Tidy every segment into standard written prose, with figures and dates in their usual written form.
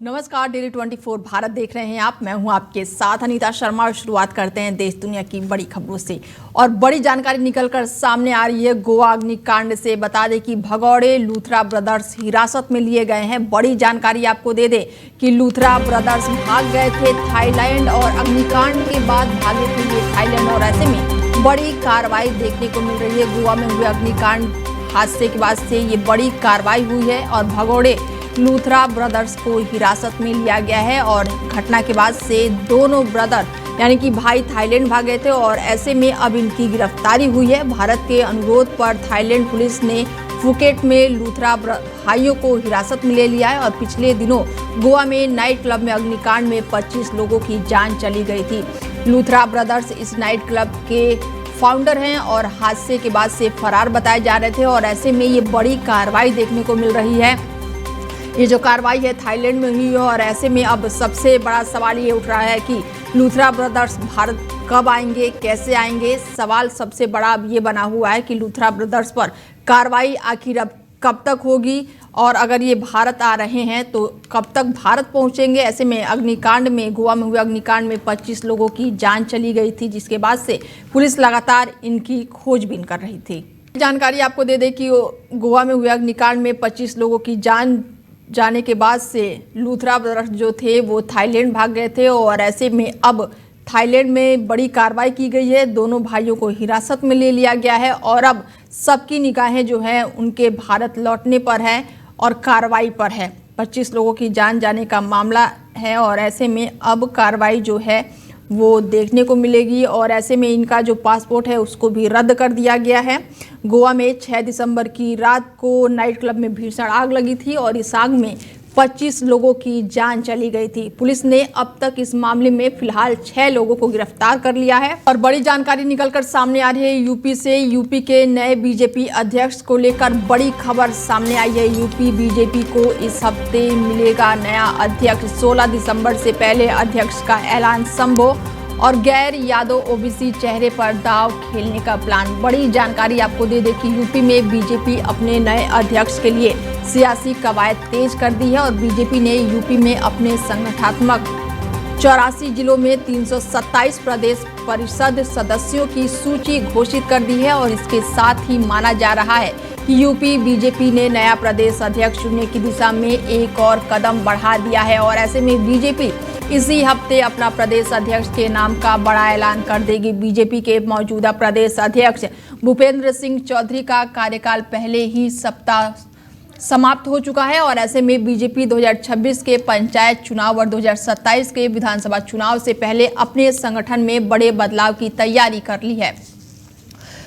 नमस्कार, डेली 24 भारत देख रहे हैं आप। मैं हूं आपके साथ अनीता शर्मा और शुरुआत करते हैं देश दुनिया की बड़ी खबरों से। और बड़ी जानकारी निकलकर सामने आ रही है गोवा अग्निकांड से। बता दें कि भगौड़े लूथरा ब्रदर्स हिरासत में लिए गए हैं। बड़ी जानकारी आपको दे दें कि लूथरा ब्रदर्स भाग गए थे थाईलैंड और अग्निकांड के बाद भागे थे ये थाईलैंड, और ऐसे में बड़ी कार्रवाई देखने को मिल रही है। गोवा में हुए अग्निकांड हादसे के बाद से ये बड़ी कार्रवाई हुई है और भगौड़े लूथरा ब्रदर्स को हिरासत में लिया गया है। और घटना के बाद से दोनों ब्रदर यानी कि भाई थाईलैंड भागे थे और ऐसे में अब इनकी गिरफ्तारी हुई है। भारत के अनुरोध पर थाईलैंड पुलिस ने फुकेट में लूथरा भाइयों को हिरासत में ले लिया है। और पिछले दिनों गोवा में नाइट क्लब में अग्निकांड में 25 लोगों की जान चली गई थी। लूथरा ब्रदर्स इस नाइट क्लब के फाउंडर हैं और हादसे के बाद से फरार बताए जा रहे थे। और ऐसे में ये बड़ी कार्रवाई देखने को मिल रही है। ये जो कार्रवाई है थाईलैंड में हुई है और ऐसे में अब सबसे बड़ा सवाल ये उठ रहा है कि लूथरा ब्रदर्स भारत कब आएंगे, कैसे आएंगे। सवाल सबसे बड़ा अब ये बना हुआ है कि लूथरा ब्रदर्स पर कार्रवाई आखिर अब कब तक होगी, और अगर ये भारत आ रहे हैं तो कब तक भारत पहुंचेंगे। ऐसे में अग्निकांड में, गोवा में हुए अग्निकांड में 25 लोगों की जान चली गई थी, जिसके बाद से पुलिस लगातार इनकी खोजबीन कर रही थी। जानकारी आपको दे दें कि गोवा में हुए अग्निकांड में 25 लोगों की जान जाने के बाद से लूथरा ब्रदर्स जो थे वो थाईलैंड भाग गए थे। और ऐसे में अब थाईलैंड में बड़ी कार्रवाई की गई है। दोनों भाइयों को हिरासत में ले लिया गया है और अब सबकी निगाहें जो है उनके भारत लौटने पर है और कार्रवाई पर है। 25 लोगों की जान जाने का मामला है और ऐसे में अब कार्रवाई जो है वो देखने को मिलेगी। और ऐसे में इनका जो पासपोर्ट है उसको भी रद्द कर दिया गया है। गोवा में 6 दिसंबर की रात को नाइट क्लब में भीषण आग लगी थी और इस आग में 25 लोगों की जान चली गई थी। पुलिस ने अब तक इस मामले में फिलहाल 6 लोगों को गिरफ्तार कर लिया है। और बड़ी जानकारी निकलकर सामने आ रही है यूपी से। यूपी के नए बीजेपी अध्यक्ष को लेकर बड़ी खबर सामने आई है। यूपी बीजेपी को इस हफ्ते मिलेगा नया अध्यक्ष। 16 दिसंबर से पहले अध्यक्ष का ऐलान संभव, और गैर यादव ओबीसी चेहरे पर दांव खेलने का प्लान। बड़ी जानकारी आपको दे दें कि यूपी में बीजेपी अपने नए अध्यक्ष के लिए सियासी कवायद तेज कर दी है। और बीजेपी ने यूपी में अपने संगठनात्मक 84 जिलों में 327 प्रदेश परिषद सदस्यों की सूची घोषित कर दी है। और इसके साथ ही माना जा रहा है कि यूपी बीजेपी ने नया प्रदेश अध्यक्ष चुनने की दिशा में एक और कदम बढ़ा दिया है। और ऐसे में बीजेपी इसी हफ्ते अपना प्रदेश अध्यक्ष के नाम का बड़ा ऐलान कर देगी। बीजेपी के मौजूदा प्रदेश अध्यक्ष भूपेंद्र सिंह चौधरी का कार्यकाल पहले ही सप्ताह समाप्त हो चुका है। और ऐसे में बीजेपी 2026 के पंचायत चुनाव और 2027 के विधानसभा चुनाव से पहले अपने संगठन में बड़े बदलाव की तैयारी कर ली है।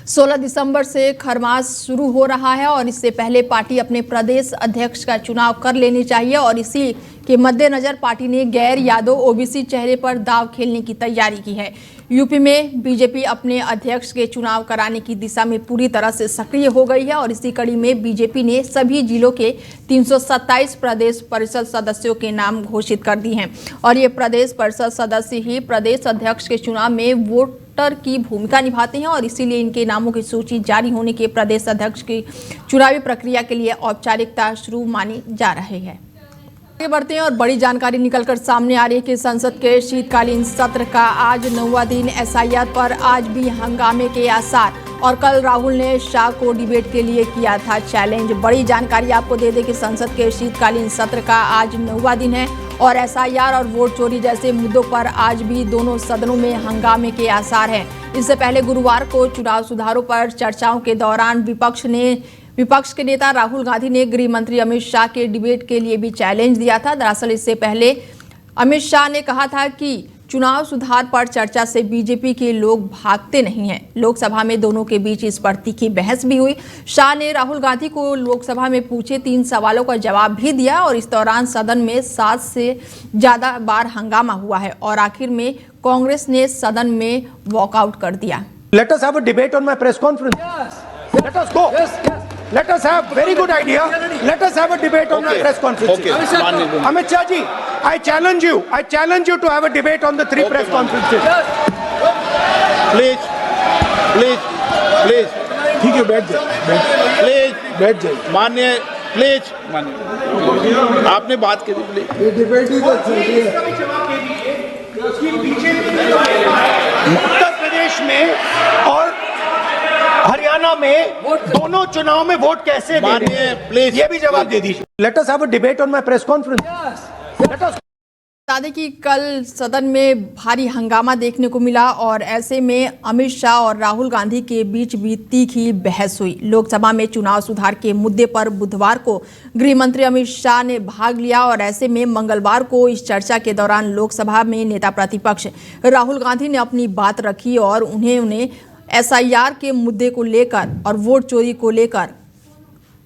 16 दिसंबर से खरमास शुरू हो रहा है और इससे पहले पार्टी अपने प्रदेश अध्यक्ष का चुनाव कर लेनी चाहिए। और इसी के मद्देनजर पार्टी ने गैर यादव ओबीसी चेहरे पर दांव खेलने की तैयारी की है। यूपी में बीजेपी अपने अध्यक्ष के चुनाव कराने की दिशा में पूरी तरह से सक्रिय हो गई है। और इसी कड़ी में बीजेपी ने सभी जिलों के 327 प्रदेश परिषद सदस्यों के नाम घोषित कर दिए हैं। और ये प्रदेश परिषद सदस्य ही प्रदेश अध्यक्ष के चुनाव में वोटर की भूमिका निभाते हैं। और इसीलिए इनके नामों की सूची जारी होने के प्रदेश अध्यक्ष की चुनावी प्रक्रिया के लिए औपचारिकता शुरू मानी जा रही है। आगे बढ़ते हैं और बड़ी जानकारी निकलकर सामने आ रही है कि संसद के शीतकालीन सत्र का आज 9वां दिन। एसआईआर पर आज भी हंगामे के आसार, और कल राहुल ने शाह को डिबेट के लिए किया था चैलेंज। बड़ी जानकारी आपको दे दें कि संसद के शीतकालीन सत्र का आज 9वां दिन है और एसआईआर और वोट चोरी जैसे मुद्दों पर आज भी दोनों सदनों में हंगामे के आसार हैं। इससे पहले गुरुवार को चुनाव सुधारों पर चर्चाओं के दौरान विपक्ष के नेता राहुल गांधी ने गृह मंत्री अमित शाह के डिबेट के लिए भी चैलेंज दिया था। दरअसल इससे पहले अमित शाह ने कहा था कि चुनाव सुधार पर चर्चा से बीजेपी के लोग भागते नहीं हैं। लोकसभा में दोनों के बीच इस पर तीखी बहस भी हुई। शाह ने राहुल गांधी को लोकसभा में पूछे 3 सवालों का जवाब भी दिया और इस दौरान सदन में 7 से ज्यादा बार हंगामा हुआ है और आखिर में कांग्रेस ने सदन में वॉकआउट कर दिया। Let us have a debate on my press conference. Yes. Let us go. Yes. Let us have very good idea. Let us have a debate on my press conference. Okay. Amit Shah ji, I challenge you. I challenge you to have a debate on the 3 press conferences. Please. ठीक है, बैठ जाइए. Please. बैठ जाइए. माननीय please माननीय आपने बात करी प्लीज। ये डिबेट ही तो चल रही है। उत्तर प्रदेश में और हरियाणा में दोनों चुनाव में वोट कैसे दे रहे माननीय हैं? प्लीज ये भी जवाब दे दीजिए। Let us have a debate on my press conference. Let us बता दें कि कल सदन में भारी हंगामा देखने को मिला और ऐसे में अमित शाह और राहुल गांधी के बीच भी तीखी बहस हुई। लोकसभा में चुनाव सुधार के मुद्दे पर बुधवार को गृह मंत्री अमित शाह ने भाग लिया और ऐसे में मंगलवार को इस चर्चा के दौरान लोकसभा में नेता प्रतिपक्ष राहुल गांधी ने अपनी बात रखी और उन्हें SIR के मुद्दे को लेकर और वोट चोरी को लेकर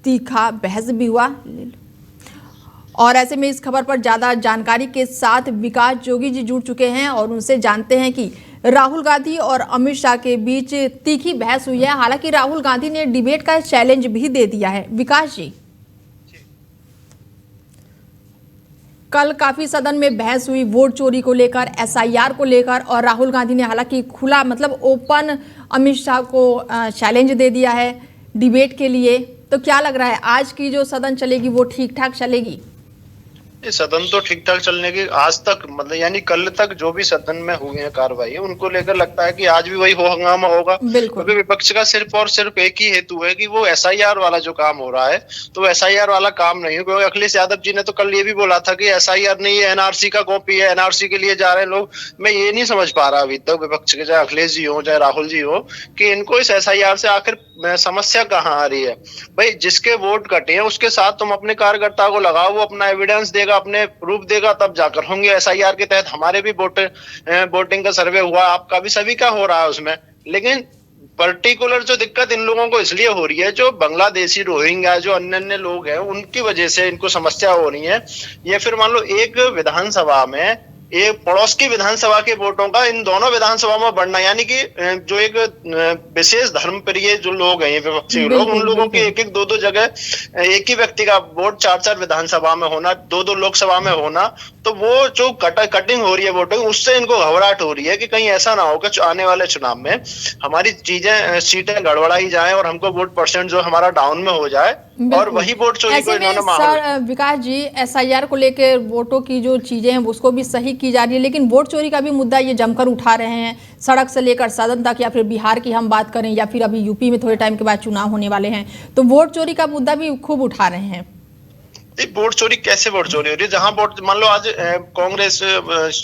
तीखा बहस भी हुआ। और ऐसे में इस खबर पर ज्यादा जानकारी के साथ विकास जोगी जी जुड़ चुके हैं और उनसे जानते हैं कि राहुल गांधी और अमित शाह के बीच तीखी बहस हुई है। हालांकि राहुल गांधी ने डिबेट का चैलेंज भी दे दिया है। विकास जी, कल काफी सदन में बहस हुई वोट चोरी को लेकर, SIR को लेकर और राहुल गांधी ने हालांकि खुला मतलब ओपन अमित शाह को चैलेंज दे दिया है डिबेट के लिए। तो क्या लग रहा है आज की जो सदन चलेगी वो ठीक ठाक चलेगी? सदन तो ठीक ठाक चलने की आज तक मतलब यानी कल तक जो भी सदन में हुई है कार्रवाई उनको लेकर लगता है कि आज भी वही हो हंगामा होगा। क्योंकि विपक्ष का सिर्फ और सिर्फ एक ही हेतु है कि वो SIR वाला जो काम हो रहा है तो SIR वाला काम नहीं है। क्योंकि अखिलेश यादव जी ने तो कल ये भी बोला था कि SIR नहीं है, NRC का कॉपी है, NRC के लिए जा रहे हैं लोग। मैं ये नहीं समझ पा रहा अभी तक विपक्ष के, चाहे अखिलेश जी हो चाहे राहुल जी हो, कि इनको इस SIR से आखिर समस्या कहाँ आ रही है। भाई जिसके वोट कटे हैं उसके साथ तुम अपने कार्यकर्ता को लगाओ, वो अपना एविडेंस देगा, अपने प्रूफ देगा, तब जाकर होंगे। SIR के तहत हमारे भी वोटिंग का सर्वे हुआ, आपका भी, सभी का हो रहा है उसमें। लेकिन पर्टिकुलर जो दिक्कत इन लोगों को इसलिए हो रही है, जो बांग्लादेशी रोहिंग्या जो अन्य अन्य लोग हैं उनकी वजह से इनको समस्या हो रही है। ये फिर मान लो एक विधानसभा में एक पड़ोस की विधानसभा के वोटों का इन दोनों विधानसभा में बढ़ना, यानी कि जो एक विशेष धर्म प्रिय जो लोग हैं विपक्षी लोग, उन लोगों के एक एक दो दो जगह एक ही व्यक्ति का वोट चार चार विधानसभा में होना, दो दो लोकसभा में होना, तो वो जो कटिंग हो रही है वोटिंग, उससे इनको घबराहट हो रही है कि कहीं ऐसा ना हो कि आने वाले चुनाव में हमारी सीटें गड़बड़ाई जाए और हमको वोट परसेंट जो हमारा डाउन में हो जाए और वही वोट चोरी को इन्होंने सर विकास जी, SIR को लेकर वोटों की जो चीजें हैं उसको भी सही की जा रही है, लेकिन वोट चोरी का भी मुद्दा ये जमकर उठा रहे हैं, सड़क से लेकर सदन तक, या फिर बिहार की हम बात करें या फिर अभी यूपी में थोड़े टाइम के बाद चुनाव होने वाले हैं, तो वोट चोरी का मुद्दा भी खूब उठा रहे हैं। वोट चोरी कैसे वोट चोरी हो रही है? जहां वोट मान लो आज कांग्रेस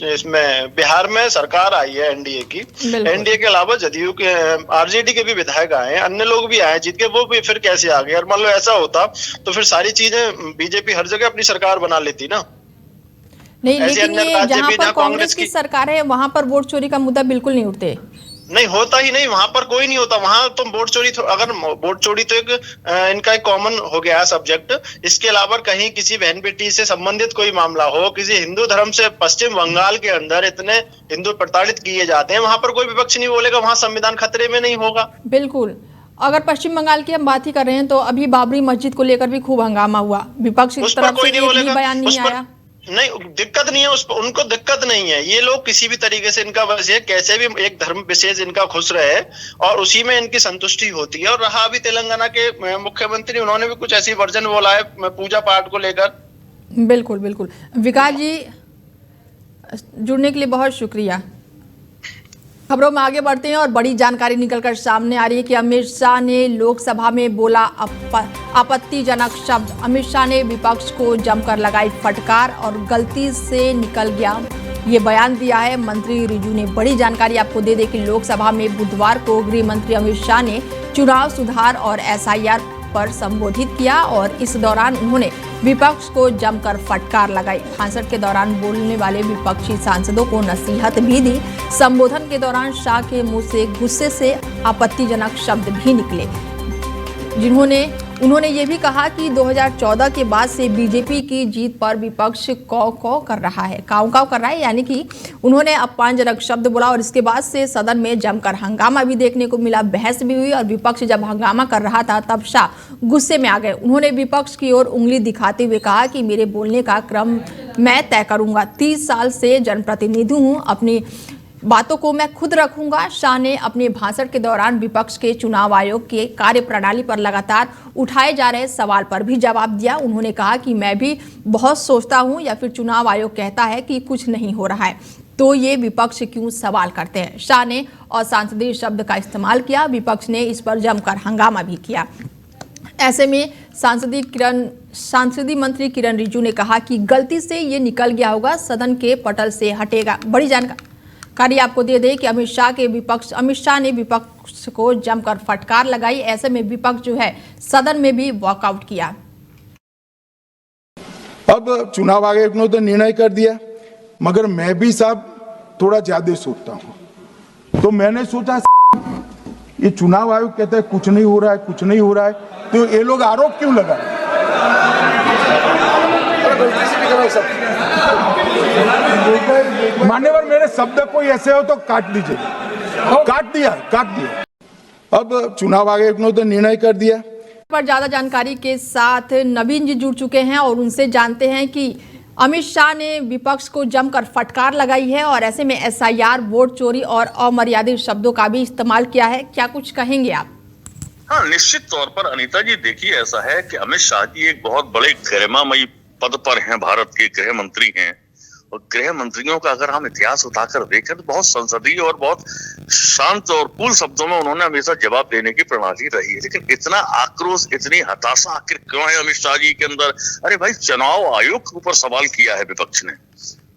इसमें बिहार में सरकार आई है एनडीए की, एनडीए के अलावा जदयू के आरजेडी के भी विधायक आए हैं, अन्य लोग भी आए जीत के, वो भी फिर कैसे आ गए? और मान लो ऐसा होता तो फिर सारी चीजें बीजेपी हर जगह अपनी सरकार बना लेती ना। नहीं, लेकिन ये जहां पर कांग्रेस की सरकार है वहां पर वोट चोरी का मुद्दा बिल्कुल नहीं उठते। नहीं होता ही नहीं, वहां पर कोई नहीं होता। वहां तुम वोट चोरी अगर वोट चोरी तो एक इनका एक कॉमन हो गया है सब्जेक्ट। इसके अलावा कहीं किसी बहन बेटी से संबंधित कोई मामला हो, किसी हिंदू धर्म से पश्चिम बंगाल के अंदर इतने हिंदू प्रताड़ित किए जाते हैं, वहां पर कोई विपक्ष नहीं बोलेगा, वहां संविधान खतरे में नहीं होगा। बिल्कुल। अगर पश्चिम बंगाल की हम बात ही कर रहे हैं तो अभी बाबरी मस्जिद को लेकर भी खूब हंगामा हुआ, विपक्ष की तरफ से एक भी बयान नहीं आया। नहीं, दिक्कत नहीं है उनको दिक्कत नहीं है। ये लोग किसी भी तरीके से, इनका बस ये कैसे भी एक धर्म विशेष इनका खुश रहे और उसी में इनकी संतुष्टि होती है। और रहा अभी तेलंगाना के मुख्यमंत्री, उन्होंने भी कुछ ऐसी वर्जन बोला है पूजा पाठ को लेकर। बिल्कुल बिल्कुल। विकास जी जुड़ने के लिए बहुत शुक्रिया। खबरों में आगे बढ़ते हैं और बड़ी जानकारी निकलकर सामने आ रही है कि अमित शाह ने लोकसभा में बोला आपत्तिजनक शब्द। अमित शाह ने विपक्ष को जमकर लगाई फटकार और गलती से निकल गया, ये बयान दिया है मंत्री रिजू ने। बड़ी जानकारी आपको दे दें कि लोकसभा में बुधवार को गृह मंत्री अमित शाह ने चुनाव सुधार और SIR पर संबोधित किया और इस दौरान उन्होंने विपक्ष को जमकर फटकार लगाई। भाषण के दौरान बोलने वाले विपक्षी सांसदों को नसीहत भी दी। संबोधन के दौरान शाह के मुंह से गुस्से से आपत्तिजनक शब्द भी निकले, उन्होंने ये भी कहा कि 2014 के बाद से बीजेपी की जीत पर विपक्ष काव कर रहा है, यानी कि उन्होंने अपमानजनक शब्द बोला और इसके बाद से सदन में जमकर हंगामा भी देखने को मिला, बहस भी हुई और विपक्ष जब हंगामा कर रहा था तब शाह गुस्से में आ गए। उन्होंने विपक्ष की ओर उंगली दिखाते हुए कहा कि मेरे बोलने का क्रम मैं तय करूंगा, 30 साल से जनप्रतिनिधि हूँ, अपनी बातों को मैं खुद रखूंगा। शाह ने अपने भाषण के दौरान विपक्ष के चुनाव आयोग के कार्यप्रणाली पर लगातार उठाए जा रहे सवाल पर भी जवाब दिया। उन्होंने कहा कि मैं भी बहुत सोचता हूं, या फिर चुनाव आयोग कहता है कि कुछ नहीं हो रहा है तो ये विपक्ष क्यों सवाल करते हैं। शाह ने असंसदीय शब्द का इस्तेमाल किया। विपक्ष ने इस पर जमकर हंगामा भी किया। ऐसे में सांसदीय मंत्री किरण रिजिजू ने कहा कि गलती से ये निकल गया होगा, सदन के पटल से हटेगा। बड़ी जानकारी आपको दे दें कि अमित शाह ने विपक्ष को जमकर फटकार लगाई। ऐसे में विपक्ष जो है सदन में भी वॉकआउट किया। अब चुनाव आयोग ने तो निर्णय कर दिया, मगर मैं भी साहब थोड़ा ज्यादा सोचता हूं। तो मैंने सोचा ये चुनाव आयोग कहता है कुछ नहीं हो रहा है, कुछ नहीं हो रहा है, तो ये लोग आरोप क्यों लगा रहे? मान्यवर, मेरे शब्द कोई ऐसे हो तो काट दीजिए। काट दिया। अब चुनाव आयोग ने तो निर्णय कर दिया। पर ज्यादा जानकारी के साथ नवीन जी जुड़ चुके हैं और उनसे जानते हैं कि अमित शाह ने विपक्ष को जमकर फटकार लगाई है और ऐसे में एसआईआर, वोट चोरी और अमर्यादित शब्दों का भी इस्तेमाल किया है। क्या कुछ कहेंगे आप? हाँ, निश्चित तौर पर अनीता जी, देखिए ऐसा है कि अमित शाह जी एक बहुत बड़े गरिमामयी पद पर हैं, भारत के गृह मंत्री हैं। और गृह मंत्रियों का अगर हम इतिहास उठाकर देखें तो बहुत संसदीय और बहुत शांत और कूल शब्दों में उन्होंने हमेशा जवाब देने की प्रणाली रही है। लेकिन इतना आक्रोश, इतनी हताशा आखिर क्यों है अमित शाह जी के अंदर? अरे भाई, चुनाव आयोग के ऊपर सवाल किया है विपक्ष ने,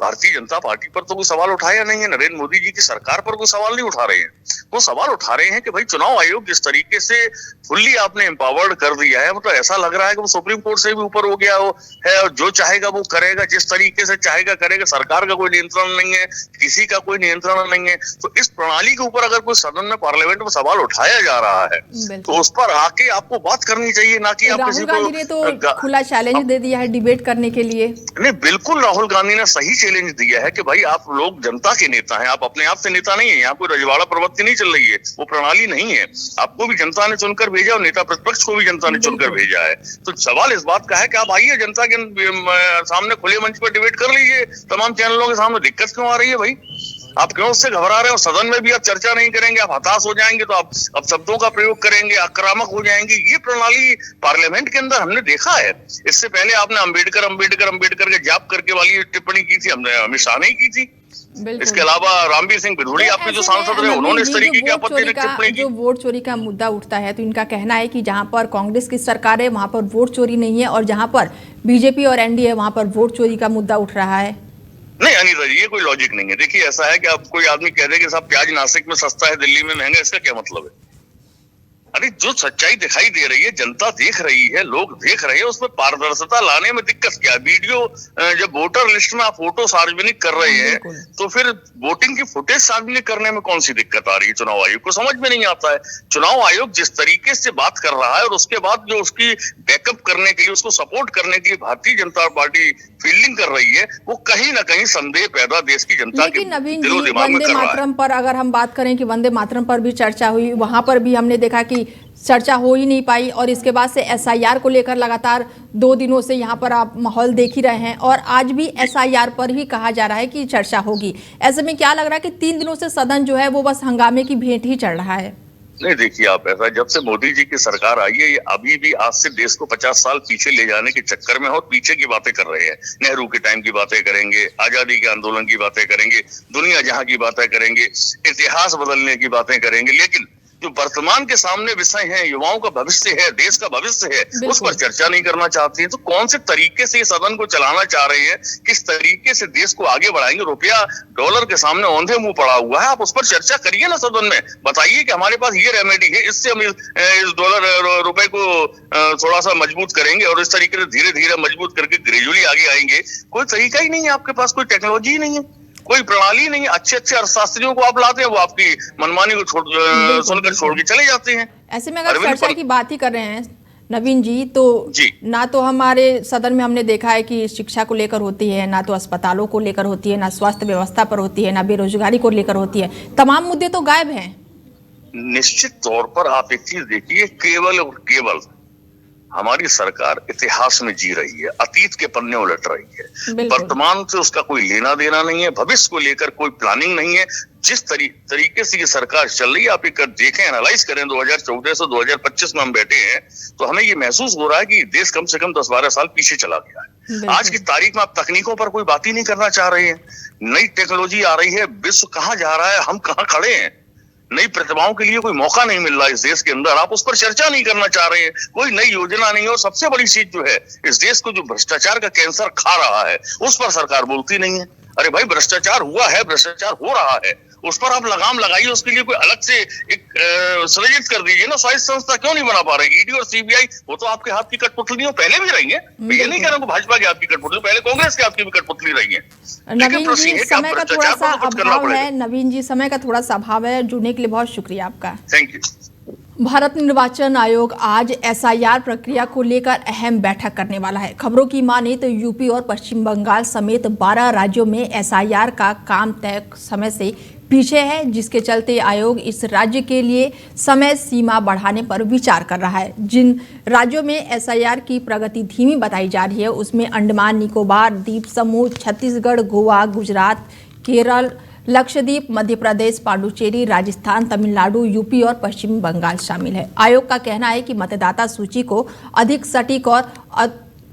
भारतीय जनता पार्टी पर तो कोई सवाल उठाया नहीं है, नरेंद्र मोदी जी की सरकार पर कोई सवाल नहीं उठा रहे हैं। वो सवाल उठा रहे हैं कि भाई चुनाव आयोग जिस तरीके से फुल्ली आपने एम्पावर्ड कर दिया है, मतलब ऐसा लग रहा है कि वो सुप्रीम कोर्ट से भी ऊपर हो गया है और जो चाहेगा वो करेगा, जिस तरीके से चाहेगा करेगा। सरकार का कोई नियंत्रण नहीं है, किसी का कोई नियंत्रण नहीं है। तो इस प्रणाली के ऊपर अगर कोई सदन में, पार्लियामेंट में सवाल उठाया जा रहा है तो उस पर आके आपको बात करनी चाहिए, ना कि आप किसी को। राहुल गांधी ने तो खुला चैलेंज दे दिया है डिबेट करने के लिए। नहीं, बिल्कुल राहुल गांधी ने सही चैलेंज दिया है कि भाई आप लोग जनता के नेता हैं, आप अपने आप से नेता नहीं है। यहाँ कोई रजवाड़ा प्रवृत्ति नहीं चल रही है, वो प्रणाली नहीं है। आपको भी जनता ने चुनकर भेजा और नेता प्रतिपक्ष को भी जनता ने चुनकर भेजा है। तो सवाल इस बात का है कि आप आइए, जनता के सामने खुले मंच पर डिबेट कर लीजिए। तमाम चैनलों के सामने दिक्कत क्यों आ रही है भाई? आप क्यों उससे घबरा रहे हो? सदन में भी आप चर्चा नहीं करेंगे, आप हताश हो जाएंगे, तो आप अब शब्दों का प्रयोग करेंगे, आक्रामक हो जाएंगे। ये प्रणाली पार्लियामेंट के अंदर हमने देखा है। इससे पहले आपने अंबेडकर के जाप करके वाली टिप्पणी की थी, हमने अमित शाह नहीं की थी। इसके अलावा रामवीर सिंह बिधूड़ी आपके जो सांसद रहे, उन्होंने इस तरीके की आपत्तिजनक टिप्पणी की। जो वोट चोरी का मुद्दा उठता है तो इनका कहना है कि जहां पर कांग्रेस की सरकार है वहां पर वोट चोरी नहीं है, और जहां पर बीजेपी और एनडीए वहां पर वोट चोरी का मुद्दा उठ रहा है। नहीं अनिता जी, ये कोई लॉजिक नहीं है। देखिए ऐसा है कि अब कोई आदमी कह दे कि साहब प्याज नासिक में सस्ता है, दिल्ली में महंगा, इसका क्या मतलब है? अरे जो सच्चाई दिखाई दे रही है, जनता देख रही है, लोग देख रहे हैं, उसमें पारदर्शिता लाने में दिक्कत क्या है? वीडियो जब वोटर लिस्ट में आप फोटो सार्वजनिक कर रहे हैं तो फिर वोटिंग की फुटेज सार्वजनिक करने में कौन सी दिक्कत आ रही है? चुनाव आयोग को समझ में नहीं आता है। चुनाव आयोग जिस तरीके से बात कर रहा है और उसके बाद जो उसकी बैकअप करने के लिए, उसको सपोर्ट करने के लिए भारतीय जनता पार्टी फील्डिंग कर रही है, वो कहीं ना कहीं संदेह पैदा देश की जनता के दिलो दिमाग में कर रहा है। वंदे मातरम पर अगर हम बात करें कि वंदे मातरम पर भी चर्चा हुई, वहां पर भी हमने देखा कि चर्चा हो ही नहीं पाई, और इसके बाद से एसआईआर को लेकर लगातार 2 दिनों से यहाँ पर आप माहौल देख ही रहे हैं, और आज भी एसआईआर पर ही कहा जा रहा है कि चर्चा होगी। ऐसे में क्या लग रहा है कि 3 दिनों से सदन जो है वो बस हंगामे की भेंट ही चढ़ रहा है? नहीं, देखिए आप, ऐसा जब से मोदी जी की सरकार आई है, ये अभी भी आज से देश को 50 साल पीछे ले जाने के चक्कर में और पीछे की बातें कर रहे हैं। नेहरू के टाइम की बातें करेंगे, आजादी के आंदोलन की बातें करेंगे, दुनिया जहां की बातें करेंगे, इतिहास बदलने की बातें करेंगे, लेकिन जो वर्तमान के सामने विषय है, युवाओं का भविष्य है, देश का भविष्य है, उस पर चर्चा नहीं करना चाहती है। तो कौन से तरीके से ये सदन को चलाना चाह रहे हैं, किस तरीके से देश को आगे बढ़ाएंगे? रुपया डॉलर के सामने औंधे मुंह पड़ा हुआ है, आप उस पर चर्चा करिए ना सदन में। बताइए कि हमारे पास ये रेमेडी है, इससे हम इस डॉलर रुपए को थोड़ा सा मजबूत करेंगे और इस तरीके से धीरे धीरे मजबूत करके ग्रेजुअली आगे आएंगे। कोई तरीका ही नहीं है आपके पास, कोई टेक्नोलॉजी नहीं है, कोई प्रणाली नहीं है। अच्छे अर्थशास्त्रियों को आप लाते हैं, वो आपकी मनमानी को सुनकर छोड़ के चले जाते हैं। ऐसे में अगर चर्चा की बात ही कर रहे हैं नवीन जी, तो ना तो हमारे सदन में हमने देखा है कि शिक्षा को लेकर होती है, ना तो अस्पतालों को लेकर होती है, ना स्वास्थ्य व्यवस्था पर होती है, ना बेरोजगारी को लेकर होती है। तमाम मुद्दे तो गायब हैं। निश्चित तौर पर आप एक चीज देखिए, केवल और केवल हमारी सरकार इतिहास में जी रही है, अतीत के पन्ने उलट रही है, वर्तमान से उसका कोई लेना देना नहीं है, भविष्य को लेकर कोई प्लानिंग नहीं है। जिस तरीके से ये सरकार चल रही है, आप एक देखें, एनालाइज करें, 2014 से 2025 में हम बैठे हैं, तो हमें ये महसूस हो रहा है कि देश कम से कम 10-12 साल पीछे चला गया है। आज की तारीख में आप तकनीकों पर कोई बात ही नहीं करना चाह रहे हैं। नई टेक्नोलॉजी आ रही है, विश्व कहाँ जा रहा है, हम कहाँ खड़े हैं, नई प्रतिभाओं के लिए कोई मौका नहीं मिल रहा इस देश के अंदर, आप उस पर चर्चा नहीं करना चाह रहे हैं, कोई नई योजना नहीं। और सबसे बड़ी चीज जो है, इस देश को जो भ्रष्टाचार का कैंसर खा रहा है, उस पर सरकार बोलती नहीं है। अरे भाई, भ्रष्टाचार हुआ है, भ्रष्टाचार हो रहा है, उस पर आप लगाम लगाइए, उसके लिए कोई अलग से एक सृजित कर दीजिए ना। स्वायत्त संस्था क्यों नहीं बना पा रहे? ईडी और सीबीआई, वो तो आपके हाथ की कठपुतलियों पहले भी रही है। ये नहीं कह रहा हूं भाजपा की आपकी कठपुतली, पहले कांग्रेस की आपकी भी कठपुतली रही है। नवीन जी, समय का थोड़ा सा अभाव है। नवीन जी, समय का थोड़ा सा अभाव है। जुड़ने के लिए बहुत शुक्रिया आपका। Thank you. भारत निर्वाचन आयोग आज एसआईआर प्रक्रिया को लेकर अहम बैठक करने वाला है। खबरों की माने तो यूपी और पश्चिम बंगाल समेत 12 राज्यों में एसआईआर का काम तय समय से पीछे है, जिसके चलते आयोग इस राज्य के लिए समय सीमा बढ़ाने पर विचार कर रहा है। जिन राज्यों में एसआईआर की प्रगति धीमी बताई जा रही है, उसमें अंडमान निकोबार द्वीप समूह, छत्तीसगढ़, गोवा, गुजरात, केरल, लक्षद्वीप, मध्य प्रदेश, पांडुचेरी, राजस्थान, तमिलनाडु, यूपी और पश्चिम बंगाल शामिल है। आयोग का कहना है कि मतदाता सूची को अधिक सटीक और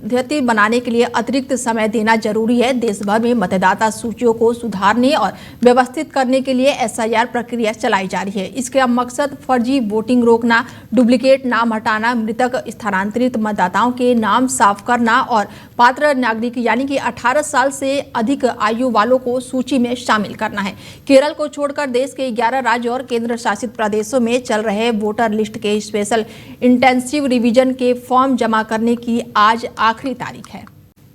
अद्यतित बनाने के लिए अतिरिक्त समय देना जरूरी है। देश भर में मतदाता सूचियों को सुधारने और व्यवस्थित करने के लिए एसआईआर प्रक्रिया चलाई जा रही है। इसका मकसद फर्जी वोटिंग रोकना, डुप्लीकेट नाम हटाना, मृतक स्थानांतरित मतदाताओं के नाम साफ करना और पात्र नागरिक यानी कि 18 साल से अधिक आयु वालों को सूची में शामिल करना है। केरल को छोड़कर देश के 11 राज्य और केंद्र शासित प्रदेशों में चल रहे वोटर लिस्ट के स्पेशल इंटेंसिव रिवीजन के फॉर्म जमा करने की आज आखिरी तारीख है।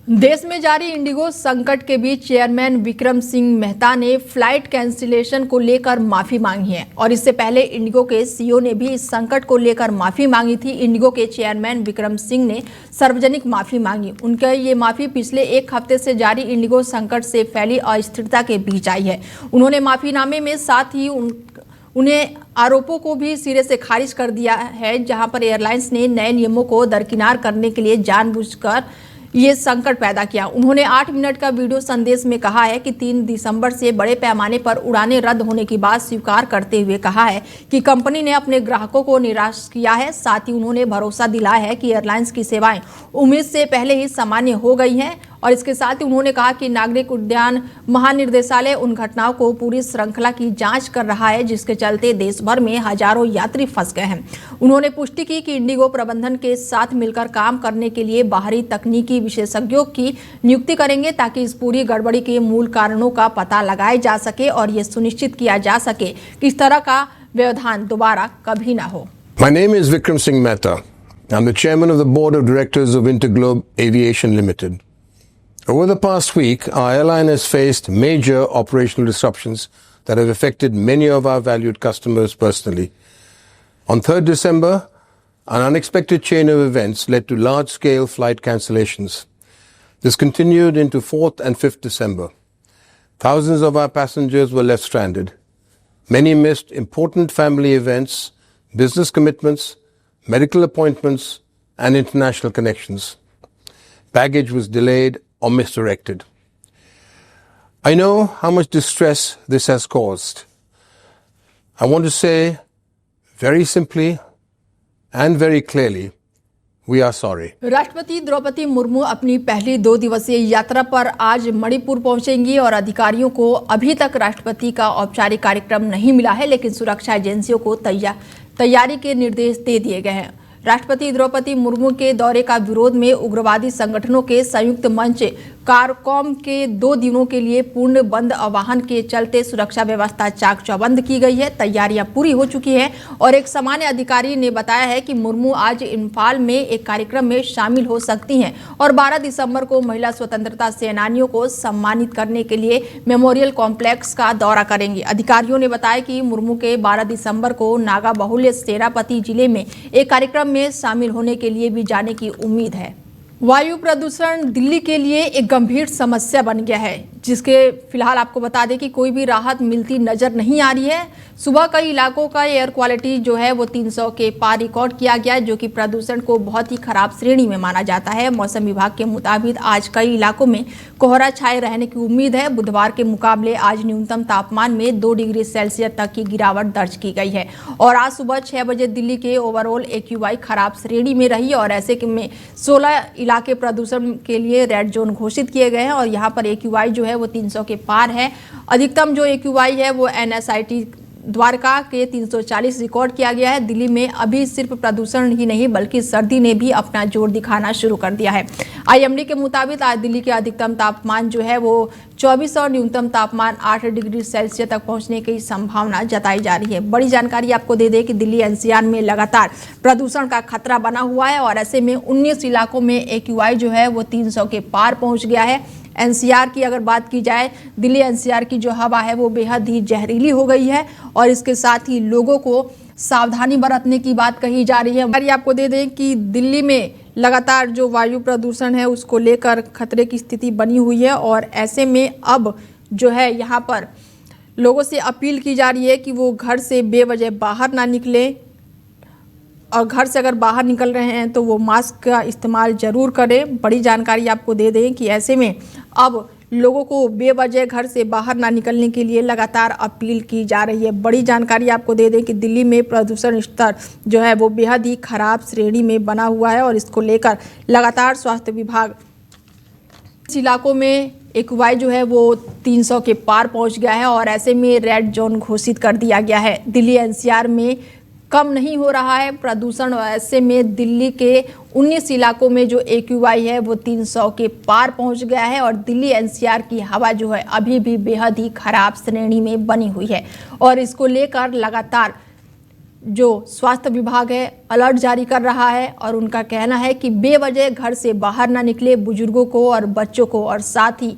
देश में जारी इंडिगो संकट के बीच चेयरमैन विक्रम सिंह मेहता ने फ्लाइट कैंसिलेशन को लेकर माफी मांगी है और इससे पहले इंडिगो के सीईओ ने भी इस संकट को लेकर माफी मांगी थी। इंडिगो के चेयरमैन विक्रम सिंह ने सार्वजनिक माफी मांगी। उनका ये माफी पिछले एक हफ्ते से जारी इंडिगो संकट से फैली अस्थिरता के बीच आई है। उन्होंने माफीनामे में साथ ही उन्हें आरोपों को भी सिरे से खारिज कर दिया है, जहां पर एयरलाइंस ने नए नियमों को दरकिनार करने के लिए जानबूझकर ये संकट पैदा किया। उन्होंने 8 मिनट का वीडियो संदेश में कहा है कि 3 दिसंबर से बड़े पैमाने पर उड़ानें रद्द होने की बात स्वीकार करते हुए कहा है कि कंपनी ने अपने ग्राहकों को निराश किया है। साथ ही उन्होंने भरोसा दिलाया है कि एयरलाइंस की सेवाएं उम्मीद से पहले ही सामान्य हो गई हैं और इसके साथ ही उन्होंने कहा कि नागरिक उड्डयन महानिर्देशालय उन घटनाओं को पूरी श्रृंखला की जांच कर रहा है जिसके चलते देश भर में हजारों यात्री फंस गए हैं। उन्होंने पुष्टि की कि इंडिगो प्रबंधन के साथ मिलकर काम करने के लिए बाहरी तकनीकी विशेषज्ञों की नियुक्ति करेंगे ताकि इस पूरी गड़बड़ी के मूल कारणों का पता लगाया जा सके और ये सुनिश्चित किया जा सके कि इस तरह का व्यवधान दोबारा कभी ना हो। My name is Vikram Singh Mehta. I'm the chairman of the board of directors of Interglobe Aviation Limited. Over the past week, our airline has faced major operational disruptions that have affected many of our valued customers personally. On 3rd December, an unexpected chain of events led to large-scale flight cancellations. This continued into 4th and 5th December. Thousands of our passengers were left stranded. Many missed important family events, business commitments, medical appointments, and international connections. Baggage was delayed or misdirected. I know how much distress this has caused. I want to say very simply and very clearly, we are sorry. राष्ट्रपति द्रौपदी मुर्मू अपनी पहली 2 दिवसीय यात्रा पर आज मणिपुर पहुंचेंगी और अधिकारियों को अभी तक राष्ट्रपति का औपचारिक कार्यक्रम नहीं मिला है, लेकिन सुरक्षा एजेंसियों को तैयारी के निर्देश दे दिए गए हैं। राष्ट्रपति द्रौपदी मुर्मू के दौरे का विरोध में उग्रवादी संगठनों के संयुक्त मंच कारकॉम के 2 दिनों के लिए पूर्ण बंद आह्वान के चलते सुरक्षा व्यवस्था चाक चौबंद की गई है। तैयारियां पूरी हो चुकी हैं और एक सामान्य अधिकारी ने बताया है कि मुर्मू आज इम्फाल में एक कार्यक्रम में शामिल हो सकती हैं और 12 दिसंबर को महिला स्वतंत्रता सेनानियों को सम्मानित करने के लिए मेमोरियल कॉम्प्लेक्स का दौरा करेंगी। अधिकारियों ने बताया कि मुर्मू के 12 दिसंबर को नागा बहुल्य सेनापति जिले में एक कार्यक्रम में शामिल होने के लिए भी जाने की उम्मीद है। वायु प्रदूषण दिल्ली के लिए एक गंभीर समस्या बन गया है। जिसके फिलहाल आपको बता दें कि कोई भी राहत मिलती नजर नहीं आ रही है। सुबह कई इलाकों का एयर क्वालिटी जो है वो 300 के पार रिकॉर्ड किया गया, जो कि प्रदूषण को बहुत ही खराब श्रेणी में माना जाता है। मौसम विभाग के मुताबिक आज कई इलाकों में कोहरा छाए रहने की उम्मीद है। बुधवार के मुकाबले आज न्यूनतम तापमान में 2 डिग्री सेल्सियस तक की गिरावट दर्ज की गई है और आज सुबह 6 बजे दिल्ली के ओवरऑल AQI खराब श्रेणी में रही और ऐसे में 16 इलाके प्रदूषण के लिए रेड जोन घोषित किए गए हैं और यहाँ पर AQI जो है वो 300 के पार है। अधिकतम जो AQI है वो NSIT द्वारका के 340 रिकॉर्ड किया गया है। दिल्ली में अभी सिर्फ प्रदूषण ही नहीं बल्कि सर्दी ने भी अपना जोर दिखाना शुरू कर दिया है। IMD के मुताबिक आज दिल्ली के अधिकतम तापमान जो है वो 24 और न्यूनतम तापमान 8 डिग्री सेल्सियस तक पहुंचने की संभावना जताई जा रही है। बड़ी जानकारी आपको दे दें कि दिल्ली NCR में लगातार प्रदूषण का खतरा बना हुआ है और ऐसे में 19 इलाकों में AQI जो है वो 300 के पार पहुंच गया है। NCR की अगर बात की जाए, दिल्ली NCR की जो हवा है वो बेहद ही जहरीली हो गई है और इसके साथ ही लोगों को सावधानी बरतने की बात कही जा रही है। आपको दे दें कि दिल्ली में लगातार जो वायु प्रदूषण है उसको लेकर खतरे की स्थिति बनी हुई है और ऐसे में अब जो है यहाँ पर लोगों से अपील की जा रही है कि वो घर से बेवजह बाहर ना निकलें और घर से अगर बाहर निकल रहे हैं तो वो मास्क का इस्तेमाल जरूर करें। बड़ी जानकारी आपको दे दें कि ऐसे में अब लोगों को बेवजह घर से बाहर ना निकलने के लिए लगातार अपील की जा रही है। बड़ी जानकारी आपको दे दें कि दिल्ली में प्रदूषण स्तर जो है वो बेहद ही खराब श्रेणी में बना हुआ है और इसको लेकर लगातार स्वास्थ्य विभाग इस इलाकों में AQI जो है वो 300 के पार पहुंच गया है और ऐसे में रेड जोन घोषित कर दिया गया है। दिल्ली NCR में कम नहीं हो रहा है प्रदूषण और ऐसे में दिल्ली के 19 इलाकों में जो AQI है वो 300 के पार पहुंच गया है और दिल्ली NCR की हवा जो है अभी भी बेहद ही खराब श्रेणी में बनी हुई है और इसको लेकर लगातार जो स्वास्थ्य विभाग है अलर्ट जारी कर रहा है और उनका कहना है कि बेवजह घर से बाहर ना निकले बुजुर्गों को और बच्चों को और साथ ही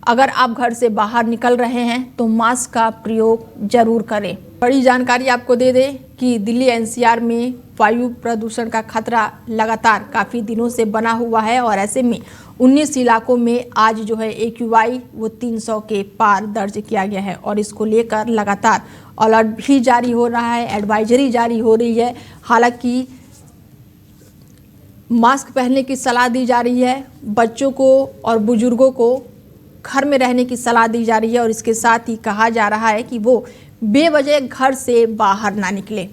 अगर आप घर से बाहर निकल रहे हैं तो मास्क का प्रयोग जरूर करें। बड़ी जानकारी आपको दे दें कि दिल्ली NCR में वायु प्रदूषण का खतरा लगातार काफ़ी दिनों से बना हुआ है और ऐसे में 19 इलाकों में आज जो है AQI वो 300 के पार दर्ज किया गया है और इसको लेकर लगातार अलर्ट भी जारी हो रहा है, एडवाइजरी जारी हो रही है। हालांकि मास्क पहनने की सलाह दी जा रही है, बच्चों को और बुजुर्गों को घर में रहने की सलाह दी जा रही है और इसके साथ ही कहा जा रहा है कि वो बेवजह घर से बाहर ना निकले।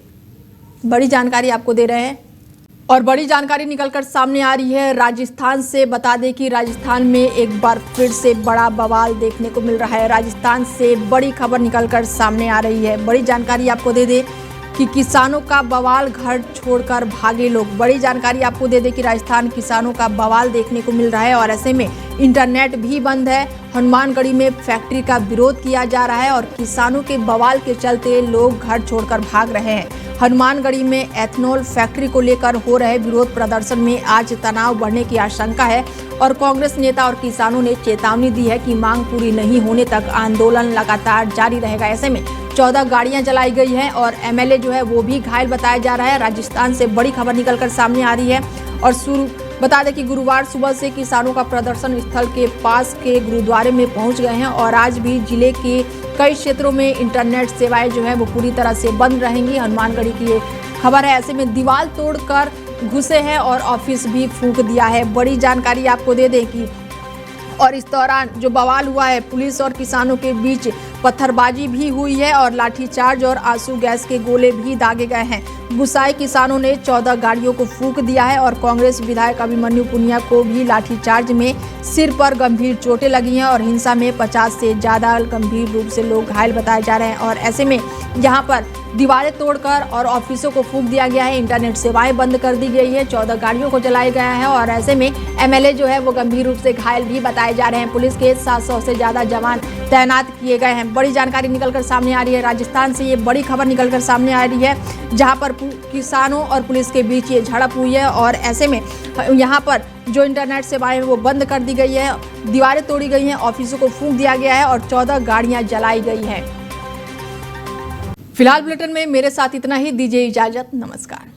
बड़ी जानकारी आपको दे रहे हैं और बड़ी जानकारी निकलकर सामने आ रही है राजस्थान से। बता दें कि राजस्थान में एक बार फिर से बड़ा बवाल देखने को मिल रहा है। राजस्थान से बड़ी खबर निकलकर सामने आ रही है। बड़ी जानकारी आपको दे दें कि किसानों का बवाल, घर छोड़कर भागे लोग। बड़ी जानकारी आपको दे दें कि राजस्थान किसानों का बवाल देखने को मिल रहा है और ऐसे में इंटरनेट भी बंद है। हनुमानगढ़ी में फैक्ट्री का विरोध किया जा रहा है और किसानों के बवाल के चलते लोग घर छोड़कर भाग रहे हैं। हनुमानगढ़ी में एथेनॉल फैक्ट्री को लेकर हो रहे विरोध प्रदर्शन में आज तनाव बढ़ने की आशंका है और कांग्रेस नेता और किसानों ने चेतावनी दी है कि मांग पूरी नहीं होने तक आंदोलन लगातार जारी रहेगा। ऐसे में 14 गाड़ियां जलाई गई हैं और MLA जो है वो भी घायल बताया जा रहा है। राजस्थान से बड़ी खबर निकलकर सामने आ रही है और बता दें कि गुरुवार सुबह से किसानों का प्रदर्शन स्थल के पास के गुरुद्वारे में पहुंच गए हैं और आज भी जिले के कई क्षेत्रों में इंटरनेट सेवाएं जो है वो पूरी तरह से बंद रहेंगी। हनुमानगढ़ी की ये खबर है। ऐसे में दीवार तोड़कर घुसे हैं और ऑफिस भी फूंक दिया है। बड़ी जानकारी आपको दे दें कि और इस दौरान जो बवाल हुआ है, पुलिस और किसानों के बीच पत्थरबाजी भी हुई है और लाठीचार्ज और आंसू गैस के गोले भी दागे गए हैं। गुस्साए किसानों ने 14 गाड़ियों को फूंक दिया है और कांग्रेस विधायक अभिमन्यु पुनिया को भी लाठीचार्ज में सिर पर गंभीर चोटें लगी हैं और हिंसा में 50 से ज़्यादा गंभीर रूप से लोग घायल बताए जा रहे हैं और ऐसे में यहाँ पर दीवारें तोड़कर और ऑफिसों को फूंक दिया गया है। इंटरनेट सेवाएं बंद कर दी गई है। 14 गाड़ियों को जलाया गया है और ऐसे में MLA जो है वो गंभीर रूप से घायल भी बताए जा रहे हैं। पुलिस के 700 से ज़्यादा जवान तैनात किए गए हैं। बड़ी जानकारी निकलकर सामने आ रही है। राजस्थान से ये बड़ी खबर निकलकर सामने आ रही है जहाँ पर किसानों और पुलिस के बीच ये झड़प हुई है और ऐसे में यहाँ पर जो इंटरनेट सेवाएं वो बंद कर दी गई है, दीवारें तोड़ी गई हैं, ऑफिसों को फूंक दिया गया है और 14 गाड़ियां जलाई गई हैं। फिलहाल बुलेटिन में मेरे साथ इतना ही। दीजिए इजाजत। नमस्कार।